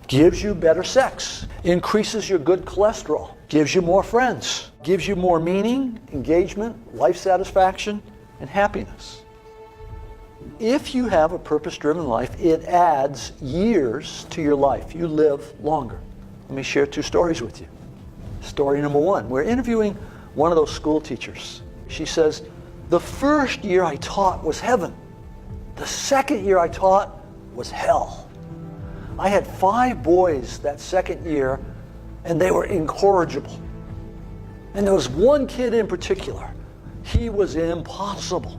gives you better sex, increases your good cholesterol, gives you more friends, gives you more meaning, engagement, life satisfaction, and happiness. If you have a purpose-driven life, it adds years to your life. You live longer. Let me share 2 stories with you. Story number 1, we're interviewing one of those school teachers. She says, the first year I taught was heaven. The second year I taught was hell. I had 5 boys that second year, and they were incorrigible. And there was one kid in particular. He was impossible.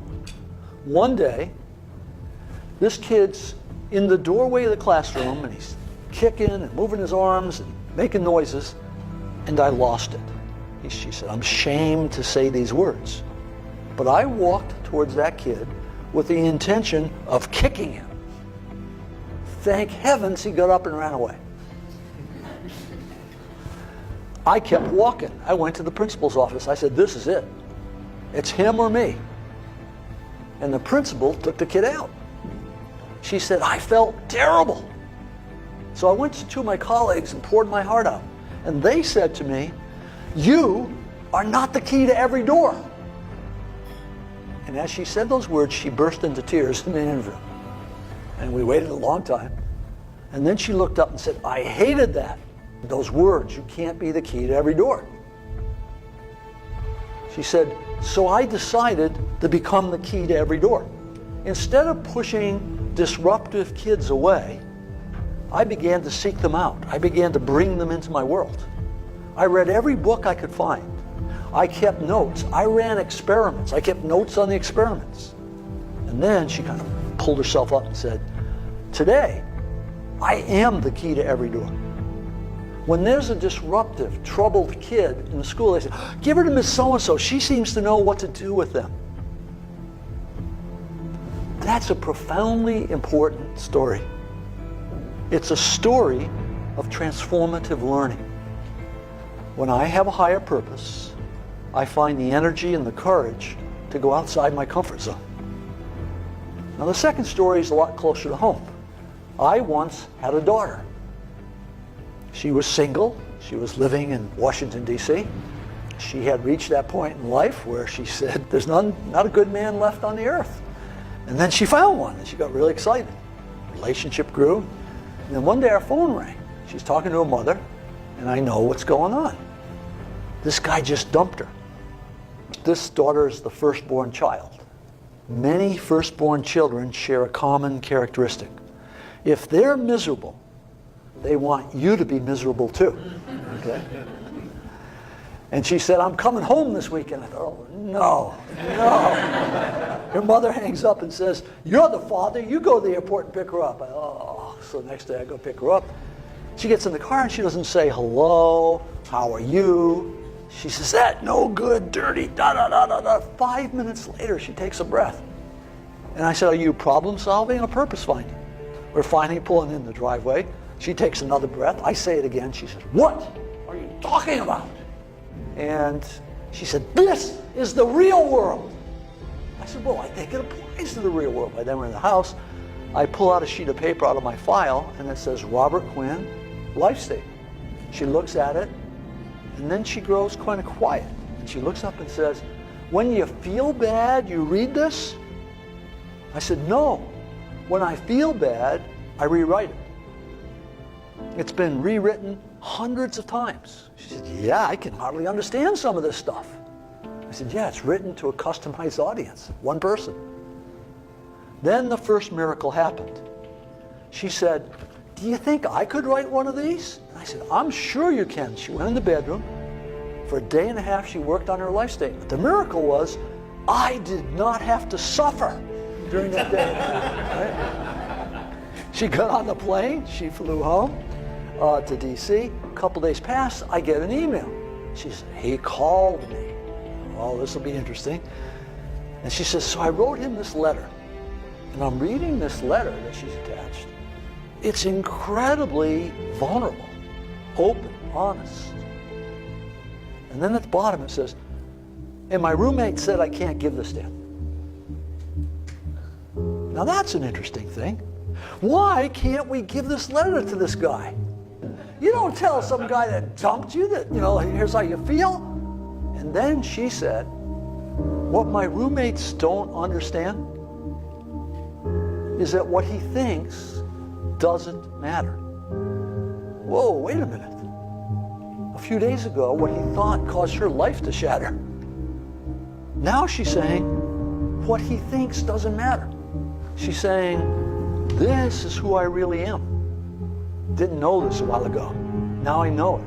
One day, this kid's in the doorway of the classroom, and he's kicking and moving his arms and making noises, and I lost it. She said, I'm ashamed to say these words. But I walked towards that kid with the intention of kicking him. Thank heavens he got up and ran away. I kept walking. I went to the principal's office. I said, this is it. It's him or me. And the principal took the kid out. She said, I felt terrible. So I went to 2 of my colleagues and poured my heart out. And they said to me, you are not the key to every door. And as she said those words, she burst into tears in the interview. And we waited a long time. And then she looked up and said, I hated that. Those words, you can't be the key to every door. She said, so I decided to become the key to every door. Instead of pushing disruptive kids away, I began to seek them out. I began to bring them into my world. I read every book I could find. I kept notes. I ran experiments. I kept notes on the experiments. And then she kind of pulled herself up and said, today, I am the key to every door. When there's a disruptive, troubled kid in the school, they say, give her to Miss So-and-so. She seems to know what to do with them. That's a profoundly important story. It's a story of transformative learning. When I have a higher purpose, I find the energy and the courage to go outside my comfort zone. Now, the second story is a lot closer to home. I once had a daughter. She was single. She was living in Washington, D.C. She had reached that point in life where she said, there's not a good man left on the earth. And then she found one, and she got really excited. Relationship grew. And then one day our phone rang. She's talking to her mother, and I know what's going on. This guy just dumped her. This daughter is the firstborn child. Many firstborn children share a common characteristic. If they're miserable, they want you to be miserable too. Okay? And she said, I'm coming home this weekend. I thought, oh, no. Her mother hangs up and says, you're the father. You go to the airport and pick her up. So next day I go pick her up. She gets in the car and she doesn't say, hello, how are you? She says, that no good, dirty, da-da-da-da-da. 5 minutes later, she takes a breath. And I said, are you problem solving or purpose finding? We're finally pulling in the driveway. She takes another breath. I say it again. She says, what are you talking about? And she said, this is the real world. I said, well, I think it applies to the real world. By then we're in the house. I pull out a sheet of paper out of my file, and it says, Robert Quinn, life statement. She looks at it, and then she grows kind of quiet. And she looks up and says, when you feel bad, you read this? I said, no. When I feel bad, I rewrite it. It's been rewritten hundreds of times. She said, yeah, I can hardly understand some of this stuff. I said, yeah, it's written to a customized audience, one person. Then the first miracle happened. She said, do you think I could write one of these? And I said, I'm sure you can. She went in the bedroom. For a day and a half, she worked on her life statement. The miracle was, I did not have to suffer during that day. Right? She got on the plane. She flew home to D.C. A couple days passed. I get an email. She said, he called me. Oh, this will be interesting. And she says, so I wrote him this letter. And I'm reading this letter that she's attached. It's incredibly vulnerable, open, honest. And then at the bottom it says, and my roommate said I can't give this to him. Now that's an interesting thing. Why can't we give this letter to this guy? You don't tell some guy that dumped you that, here's how you feel. And then she said, what my roommates don't understand is that what he thinks doesn't matter. Whoa, wait a minute. A few days ago, what he thought caused her life to shatter. Now she's saying, what he thinks doesn't matter. She's saying, this is who I really am. Didn't know this a while ago. Now I know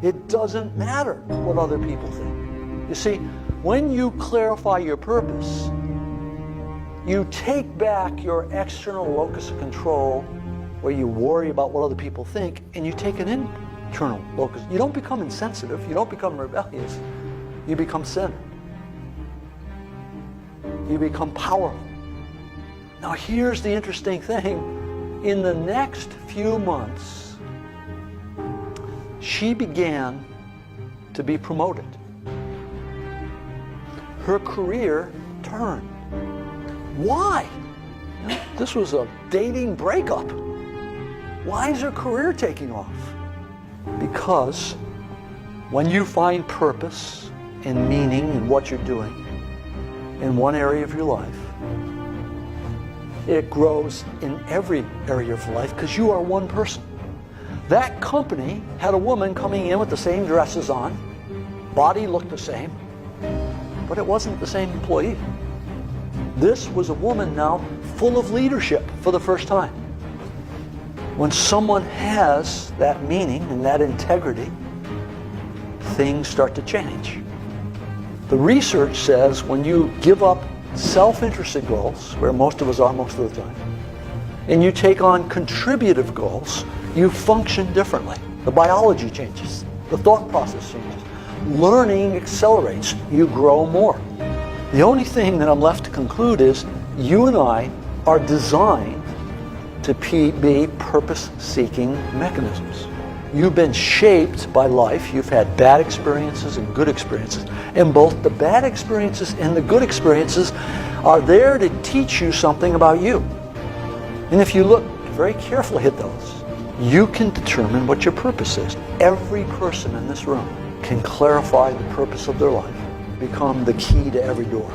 it. It doesn't matter what other people think. You see, when you clarify your purpose, you take back your external locus of control where you worry about what other people think, and you take an internal locus. You don't become insensitive. You don't become rebellious. You become centered. You become powerful. Now here's the interesting thing. In the next few months, she began to be promoted. Her career turned. Why? This was a dating breakup. Why is her career taking off? Because when you find purpose and meaning in what you're doing in one area of your life, it grows in every area of life because you are one person. That company had a woman coming in with the same dresses on, body looked the same, but it wasn't the same employee. This was a woman now full of leadership for the first time. When someone has that meaning and that integrity, things start to change. The research says when you give up self-interested goals, where most of us are most of the time, and you take on contributive goals, you function differently. The biology changes. The thought process changes. Learning accelerates. You grow more. The only thing that I'm left to conclude is you and I are designed to be purpose-seeking mechanisms. You've been shaped by life. You've had bad experiences and good experiences. And both the bad experiences and the good experiences are there to teach you something about you. And if you look very carefully at those, you can determine what your purpose is. Every person in this room can clarify the purpose of their life, become the key to every door.